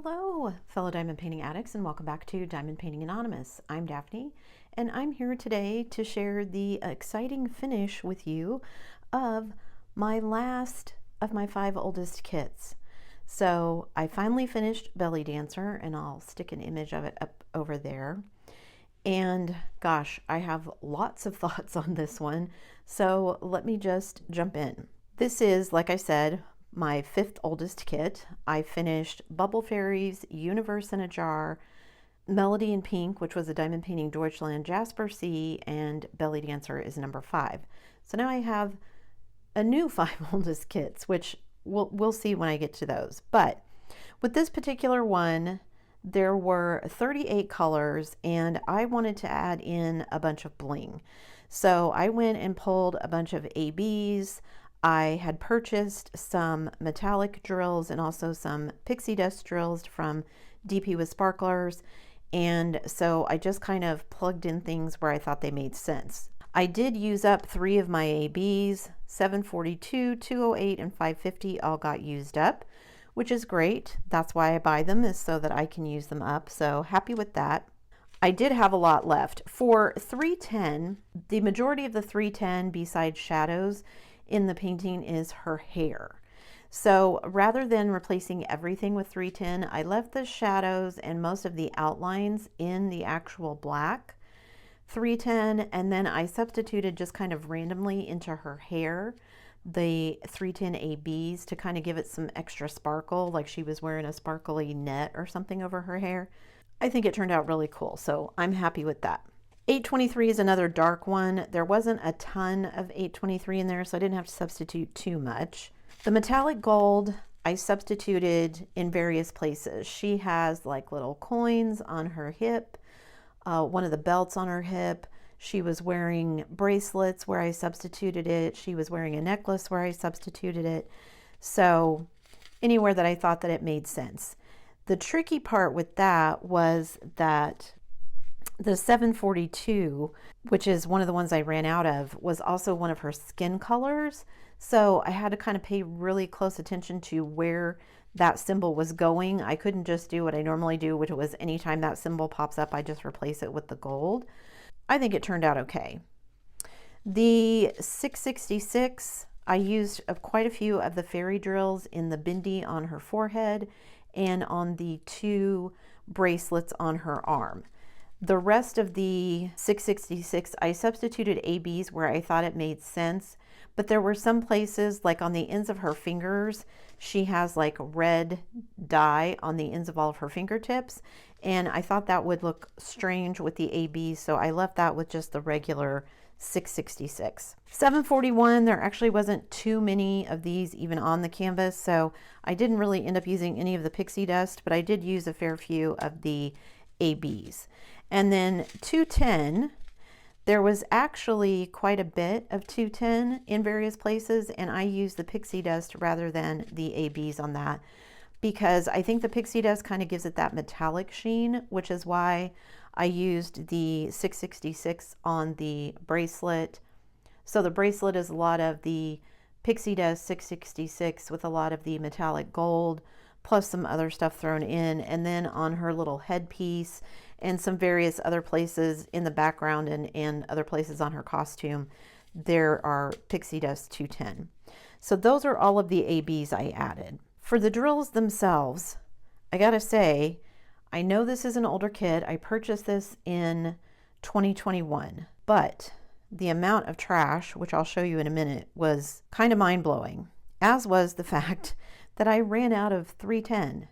Hello, fellow diamond painting addicts, and welcome back to Diamond Painting Anonymous. I'm Daphne, and I'm here today to share the exciting finish with you of my last of my 5 oldest kits. So I finally finished Belly Dancer, and I'll stick an image of it up over there. And gosh, I have lots of thoughts on this one, so let me just jump in. This is, like I said, my 5th oldest kit. I finished Bubble Fairies, Universe in a Jar, Melody in Pink, which was a Diamond Painting Deutschland Jasper C, and Belly Dancer is number 5. So now I have a new 5 oldest kits, which we'll see when I get to those. But with this particular one, there were 38 colors, and I wanted to add in a bunch of bling. So I went and pulled a bunch of ABs. I had purchased some metallic drills and also some pixie dust drills from DP with Sparklers, and so I just kind of plugged in things where I thought they made sense. I did use up 3 of my ABs. 742, 208, and 550 all got used up, which is great. That's why I buy them, is so that I can use them up, so happy with that. I did have a lot left. For 310, the majority of the 310 besides shadows in the painting is her hair. So rather than replacing everything with 310, I left the shadows and most of the outlines in the actual black 310, and then I substituted just kind of randomly into her hair the 310 ABs to kind of give it some extra sparkle, like she was wearing a sparkly net or something over her hair. I think it turned out really cool, so I'm happy with that. 823 is another dark one. There wasn't a ton of 823 in there, so I didn't have to substitute too much. The metallic gold I substituted in various places. She has like little coins on her hip, one of the belts on her hip. She was wearing bracelets where I substituted it. She was wearing a necklace where I substituted it. So anywhere that I thought that it made sense. The tricky part with that was that the 742, which is one of the ones I ran out of, was also one of her skin colors. So I had to kind of pay really close attention to where that symbol was going. I couldn't just do what I normally do, which was anytime that symbol pops up, I just replace it with the gold. I think it turned out okay. The 666, I used quite a few of the fairy drills in the bindi on her forehead and on the 2 bracelets on her arm. The rest of the 666, I substituted ABs where I thought it made sense, but there were some places, like on the ends of her fingers, she has like red dye on the ends of all of her fingertips, and I thought that would look strange with the ABs, so I left that with just the regular 666. 741, there actually wasn't too many of these even on the canvas, so I didn't really end up using any of the pixie dust, but I did use a fair few of the ABs. And then 210, there was actually quite a bit of 210 in various places, and I used the pixie dust rather than the ABs on that, because I think the pixie dust kind of gives it that metallic sheen, which is why I used the 666 on the bracelet. So the bracelet is a lot of the pixie dust 666 with a lot of the metallic gold, plus some other stuff thrown in, and then on her little headpiece and some various other places in the background and other places on her costume, there are pixie dust 210. So those are all of the ABs I added. For the drills themselves, I gotta say, I know this is an older kit. I purchased this in 2021, but the amount of trash, which I'll show you in a minute, was kind of mind-blowing, as was the fact that I ran out of 310.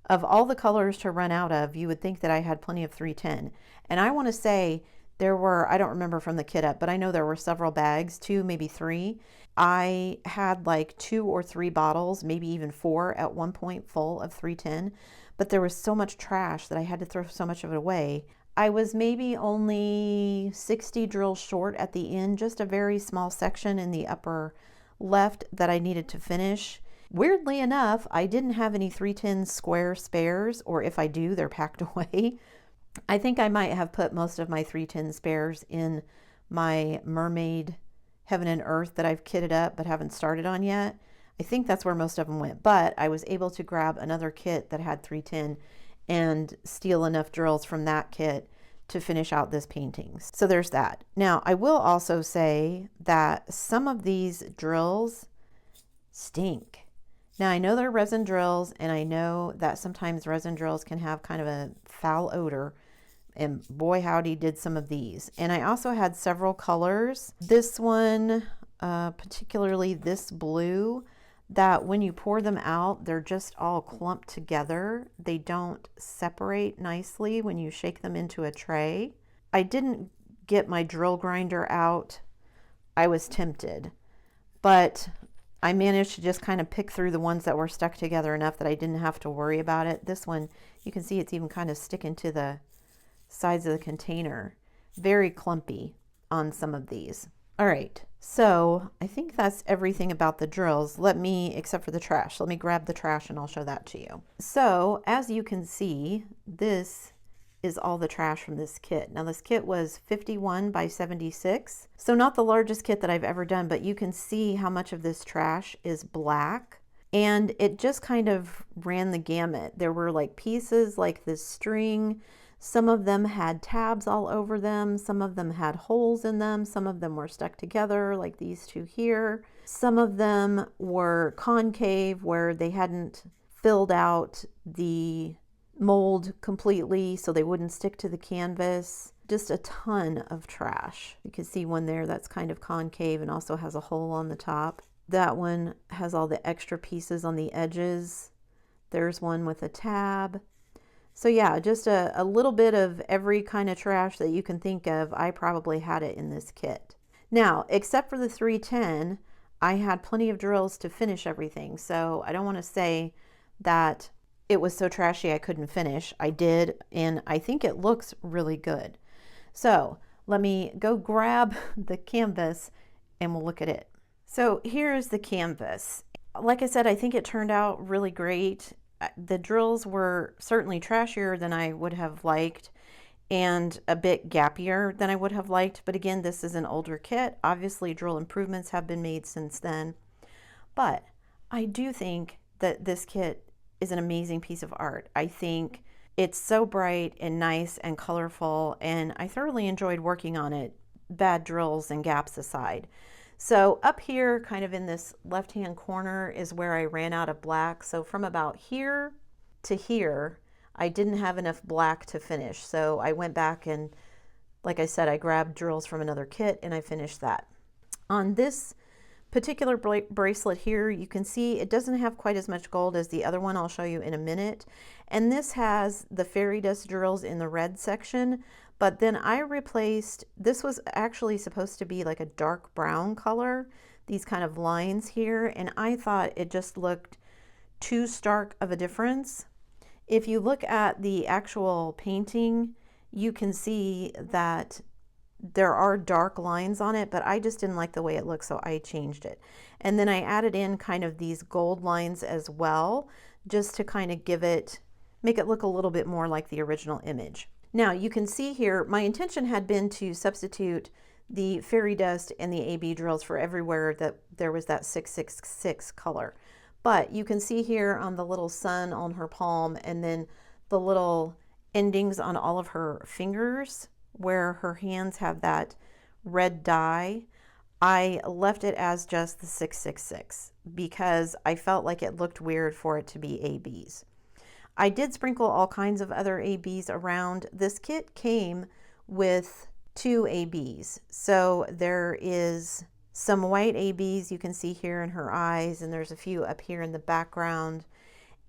Of all the colors to run out of, you would think that I had plenty of 310. And I want to say there were, I don't remember from the kit up, but I know there were several bags, 2, maybe 3. I had like 2 or 3 bottles, maybe even 4 at one point full of 310, but there was so much trash that I had to throw so much of it away. I was maybe only 60 drills short at the end, just a very small section in the upper left that I needed to finish. Weirdly enough, I didn't have any 310 square spares, or if I do, they're packed away. I think I might have put most of my 310 spares in my mermaid Heaven and Earth that I've kitted up but haven't started on yet. I think that's where most of them went, but I was able to grab another kit that had 310 and steal enough drills from that kit to finish out this painting. So there's that. Now, I will also say that some of these drills stink. Now, I know they're resin drills, and I know that sometimes resin drills can have kind of a foul odor, and boy howdy did some of these. And I also had several colors. This one, particularly this blue, that when you pour them out, they're just all clumped together. They don't separate nicely when you shake them into a tray. I didn't get my drill grinder out. I was tempted, but I managed to just kind of pick through the ones that were stuck together enough that I didn't have to worry about it. This one, you can see it's even kind of sticking to the sides of the container. Very clumpy on some of these. All right, so I think that's everything about the drills. Except for the trash, let me grab the trash and I'll show that to you. So as you can see, this is all the trash from this kit. Now this kit was 51 by 76. So not the largest kit that I've ever done, but you can see how much of this trash is black. And it just kind of ran the gamut. There were like pieces like this string. Some of them had tabs all over them. Some of them had holes in them. Some of them were stuck together like these two here. Some of them were concave where they hadn't filled out the mold completely so they wouldn't stick to the canvas. Just a ton of trash. You can see one there that's kind of concave and also has a hole on the top. That one has all the extra pieces on the edges. There's one with a tab. So yeah, just a little bit of every kind of trash that you can think of. I probably had it in this kit. Now, except for the 310, I had plenty of drills to finish everything. So I don't want to say that it was so trashy I couldn't finish. I did, and I think it looks really good. So let me go grab the canvas and we'll look at it. So here's the canvas. Like I said, I think it turned out really great. The drills were certainly trashier than I would have liked and a bit gappier than I would have liked. But again, this is an older kit. Obviously, drill improvements have been made since then. But I do think that this kit is an amazing piece of art. I think it's so bright and nice and colorful, and I thoroughly enjoyed working on it, bad drills and gaps aside. So up here, kind of in this left-hand corner, is where I ran out of black. So from about here to here, I didn't have enough black to finish. So I went back and, like I said, I grabbed drills from another kit and I finished that. On this particular bracelet here, you can see it doesn't have quite as much gold as the other one I'll show you in a minute. And this has the fairy dust drills in the red section. But then I replaced, this was actually supposed to be like a dark brown color, these kind of lines here, and I thought it just looked too stark of a difference. If you look at the actual painting, you can see that there are dark lines on it, but I just didn't like the way it looked, so I changed it. And then I added in kind of these gold lines as well, just to kind of make it look a little bit more like the original image. Now you can see here, my intention had been to substitute the fairy dust and the AB drills for everywhere that there was that 666 color. But you can see here on the little sun on her palm, and then the little endings on all of her fingers where her hands have that red dye, I left it as just the 666 because I felt like it looked weird for it to be ABs. I did sprinkle all kinds of other ABs around. This kit came with 2 ABs. So there is some white ABs you can see here in her eyes, and there's a few up here in the background.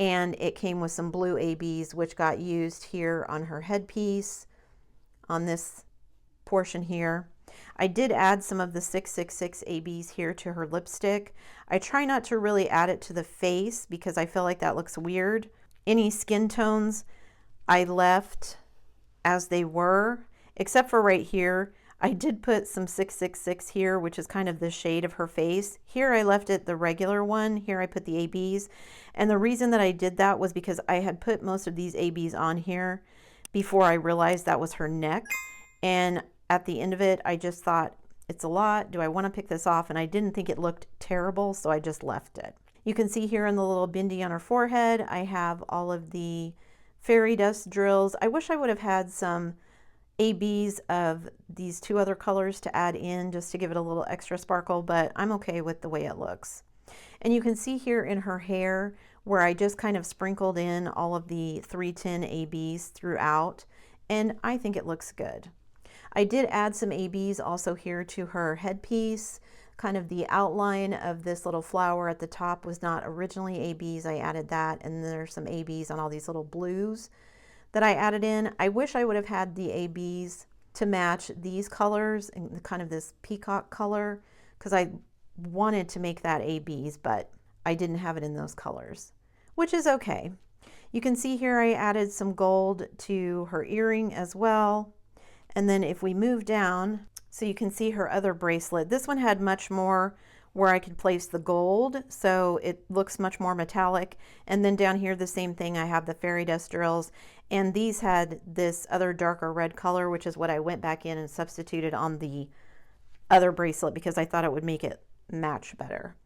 And it came with some blue ABs, which got used here on her headpiece, on this portion here. I did add some of the 666 ABs here to her lipstick. I try not to really add it to the face because I feel like that looks weird. Any skin tones I left as they were, except for right here. I did put some 666 here, which is kind of the shade of her face. Here I left it the regular one. Here I put the ABs. And the reason that I did that was because I had put most of these ABs on here before I realized that was her neck. And at the end of it, I just thought, it's a lot. Do I want to pick this off? And I didn't think it looked terrible, so I just left it. You can see here in the little bindi on her forehead, I have all of the fairy dust drills. I wish I would have had some ABs of these two other colors to add in just to give it a little extra sparkle, but I'm okay with the way it looks. And you can see here in her hair where I just kind of sprinkled in all of the 310 ABs throughout, and I think it looks good. I did add some ABs also here to her headpiece. Kind of the outline of this little flower at the top was not originally ABs. I added that, and there's some ABs on all these little blues that I added in. I wish I would have had the ABs to match these colors and kind of this peacock color, because I wanted to make that ABs, but I didn't have it in those colors, which is okay. You can see here I added some gold to her earring as well. And then if we move down, so you can see her other bracelet. This one had much more where I could place the gold, so it looks much more metallic. And then down here, the same thing, I have the fairy dust drills, and these had this other darker red color, which is what I went back in and substituted on the other bracelet because I thought it would make it match better.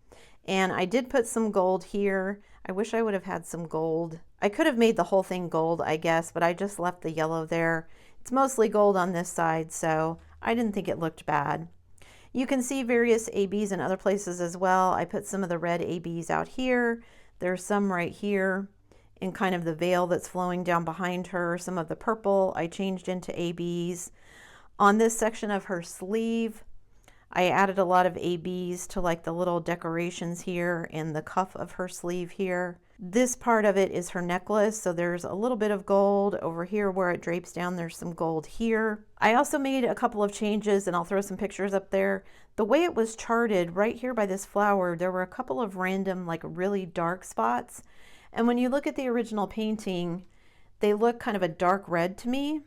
And I did put some gold here. I wish I would have had some gold. I could have made the whole thing gold, I guess, but I just left the yellow there. It's mostly gold on this side, so I didn't think it looked bad. You can see various ABs in other places as well. I put some of the red ABs out here. There's some right here in kind of the veil that's flowing down behind her. Some of the purple I changed into ABs. On this section of her sleeve, I added a lot of ABs to like the little decorations here in the cuff of her sleeve here. This part of it is her necklace, so there's a little bit of gold over here where it drapes down. There's some gold here. I also made a couple of changes, and I'll throw some pictures up there. The way it was charted right here by this flower, there were a couple of random like really dark spots. And when you look at the original painting, they look kind of a dark red to me,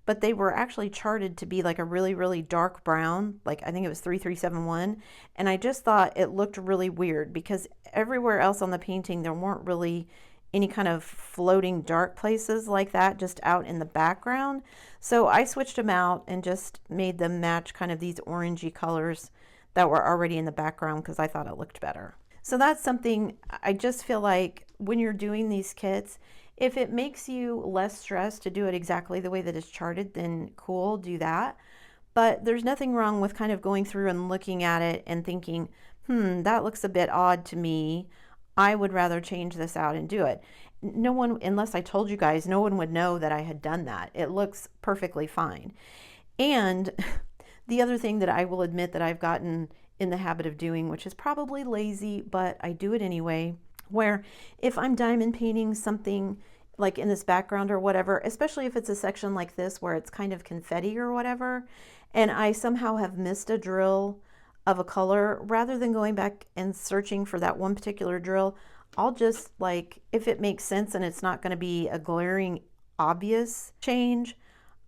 but they were actually charted to be like a really, really dark brown, like I think it was 3371. And I just thought it looked really weird because everywhere else on the painting, there weren't really any kind of floating dark places like that, just out in the background. So I switched them out and just made them match kind of these orangey colors that were already in the background because I thought it looked better. So that's something I just feel like when you're doing these kits, if it makes you less stressed to do it exactly the way that it's charted, then cool, do that. But there's nothing wrong with kind of going through and looking at it and thinking, that looks a bit odd to me. I would rather change this out and do it. No one, unless I told you guys, no one would know that I had done that. It looks perfectly fine. And the other thing that I will admit that I've gotten in the habit of doing, which is probably lazy, but I do it anyway, where if I'm diamond painting something like in this background or whatever, especially if it's a section like this where it's kind of confetti or whatever, and I somehow have missed a drill of a color, rather than going back and searching for that one particular drill, I'll just like, if it makes sense and it's not going to be a glaring obvious change,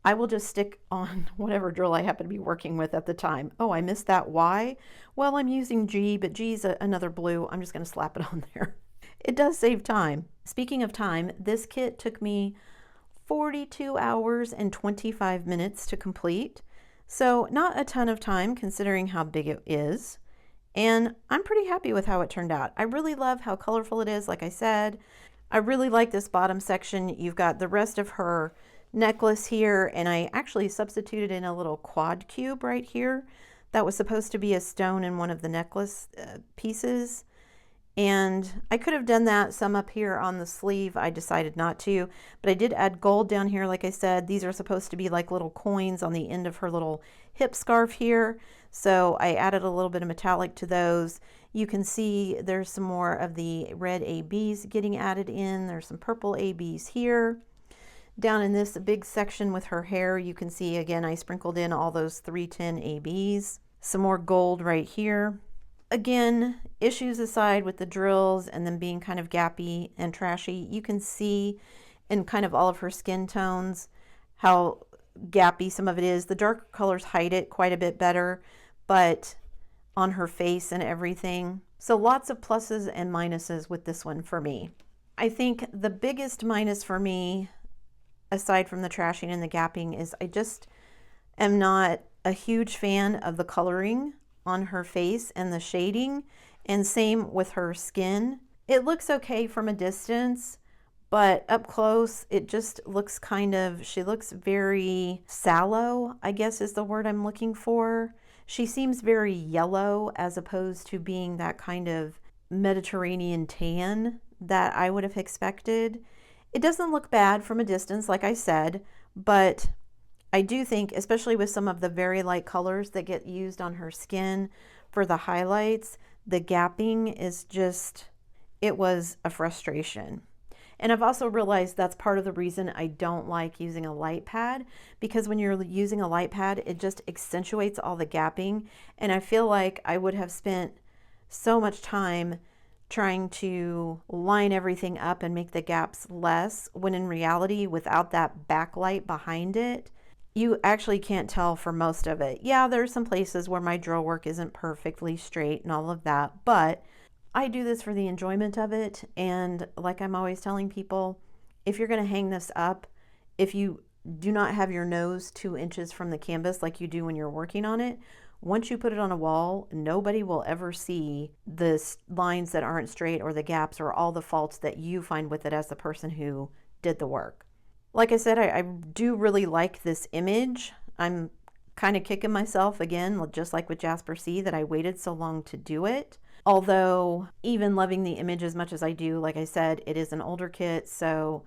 I will just stick on whatever drill I happen to be working with at the time. Oh, I missed that Y. Well, I'm using G, but G is another blue. I'm just going to slap it on there. It does save time. Speaking of time, this kit took me 42 hours and 25 minutes to complete. So not a ton of time considering how big it is. And I'm pretty happy with how it turned out. I really love how colorful it is, like I said. I really like this bottom section. You've got the rest of her necklace here, and I actually substituted in a little quad cube right here. That was supposed to be a stone in one of the necklace pieces. And I could have done that some up here on the sleeve. I decided not to, but I did add gold down here. Like I said, these are supposed to be like little coins on the end of her little hip scarf here. So I added a little bit of metallic to those. You can see there's some more of the red ABs getting added in. There's some purple ABs here. Down in this big section with her hair, you can see again, I sprinkled in all those 310 ABs. Some more gold right here. Again, issues aside with the drills and them being kind of gappy and trashy, you can see in kind of all of her skin tones how gappy some of it is. The darker colors hide it quite a bit better, but on her face and everything. So lots of pluses and minuses with this one for me. I think the biggest minus for me, aside from the trashing and the gapping, is I just am not a huge fan of the coloring on her face and the shading and same with her skin. It looks okay from a distance, but up close, it just looks kind of, she looks very sallow, I guess is the word I'm looking for. She seems very yellow as opposed to being that kind of Mediterranean tan that I would have expected. It doesn't look bad from a distance, like I said, but I do think, especially with some of the very light colors that get used on her skin for the highlights, the gapping is just, it was a frustration. And I've also realized that's part of the reason I don't like using a light pad, because when you're using a light pad, it just accentuates all the gapping. And I feel like I would have spent so much time trying to line everything up and make the gaps less, when in reality, without that backlight behind it, you actually can't tell for most of it. Yeah, there's some places where my drill work isn't perfectly straight and all of that, but I do this for the enjoyment of it. And like I'm always telling people, if you're going to hang this up, if you do not have your nose 2 inches from the canvas like you do when you're working on it, once you put it on a wall, nobody will ever see the lines that aren't straight or the gaps or all the faults that you find with it as the person who did the work. Like I said, I do really like this image. I'm kind of kicking myself again, just like with Jasper C, that I waited so long to do it. Although, even loving the image as much as I do, like I said, it is an older kit, so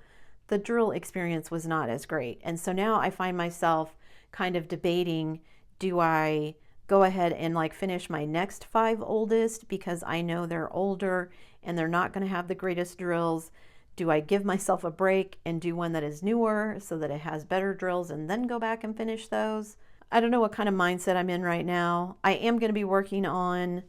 the drill experience was not as great. And so now I find myself kind of debating, do I go ahead and like finish my next 5 oldest because I know they're older and they're not going to have the greatest drills? Do I give myself a break and do one that is newer so that it has better drills and then go back and finish those? I don't know what kind of mindset I'm in right now. I am going to be working on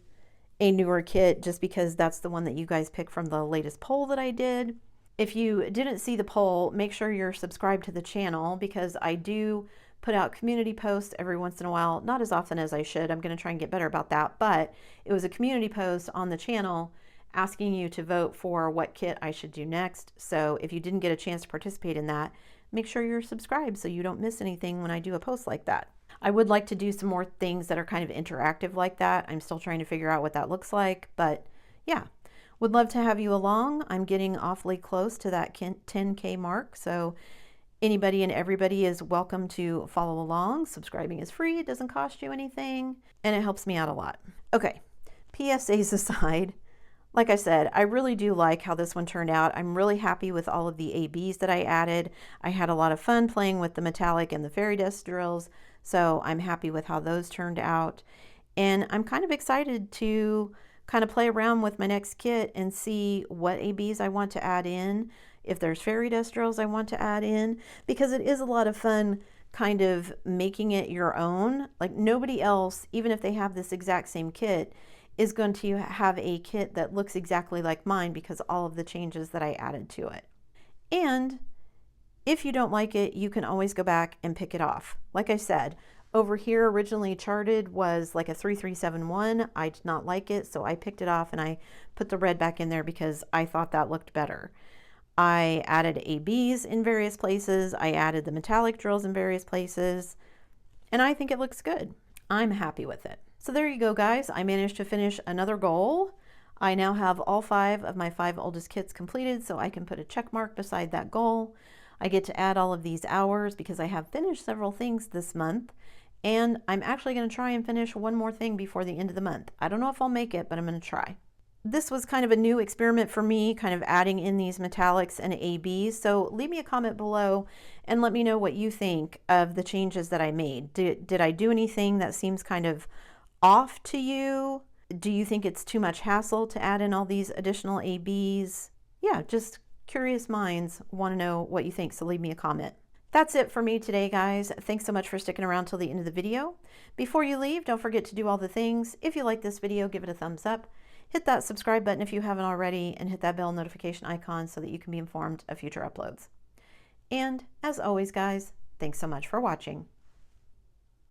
a newer kit just because that's the one that you guys picked from the latest poll that I did. If you didn't see the poll, make sure you're subscribed to the channel, because I do put out community posts every once in a while, not as often as I should. I'm going to try and get better about that, but it was a community post on the channel asking you to vote for what kit I should do next. So if you didn't get a chance to participate in that, make sure you're subscribed so you don't miss anything when I do a post like that. I would like to do some more things that are kind of interactive like that. I'm still trying to figure out what that looks like, but yeah, would love to have you along. I'm getting awfully close to that 10K mark, so anybody and everybody is welcome to follow along. Subscribing is free, it doesn't cost you anything, and it helps me out a lot. Okay, PSAs aside, like I said, I really do like how this one turned out. I'm really happy with all of the ABs that I added. I had a lot of fun playing with the metallic and the fairy dust drills, so I'm happy with how those turned out. And I'm kind of excited to kind of play around with my next kit and see what ABs I want to add in, if there's fairy dust drills I want to add in, because it is a lot of fun kind of making it your own. Like nobody else, even if they have this exact same kit, is going to have a kit that looks exactly like mine because all of the changes that I added to it. And if you don't like it, you can always go back and pick it off. Like I said, over here originally charted was like a 3371. I did not like it, so I picked it off and I put the red back in there because I thought that looked better. I added ABs in various places. I added the metallic drills in various places, and I think it looks good. I'm happy with it. So there you go, guys. I managed to finish another goal. I now have all 5 of my 5 oldest kits completed, so I can put a check mark beside that goal. I get to add all of these hours because I have finished several things this month, and I'm actually going to try and finish one more thing before the end of the month. I don't know if I'll make it, but I'm going to try. This was kind of a new experiment for me, kind of adding in these metallics and ABs. So leave me a comment below and let me know what you think of the changes that I made. Did I do anything that seems kind of off to you? Do you think it's too much hassle to add in all these additional ABs? Yeah, just curious minds want to know what you think, so leave me a comment. That's it for me today, guys. Thanks so much for sticking around till the end of the video. Before you leave, don't forget to do all the things. If you like this video, give it a thumbs up. Hit that subscribe button if you haven't already, and hit that bell notification icon so that you can be informed of future uploads. And as always, guys, thanks so much for watching.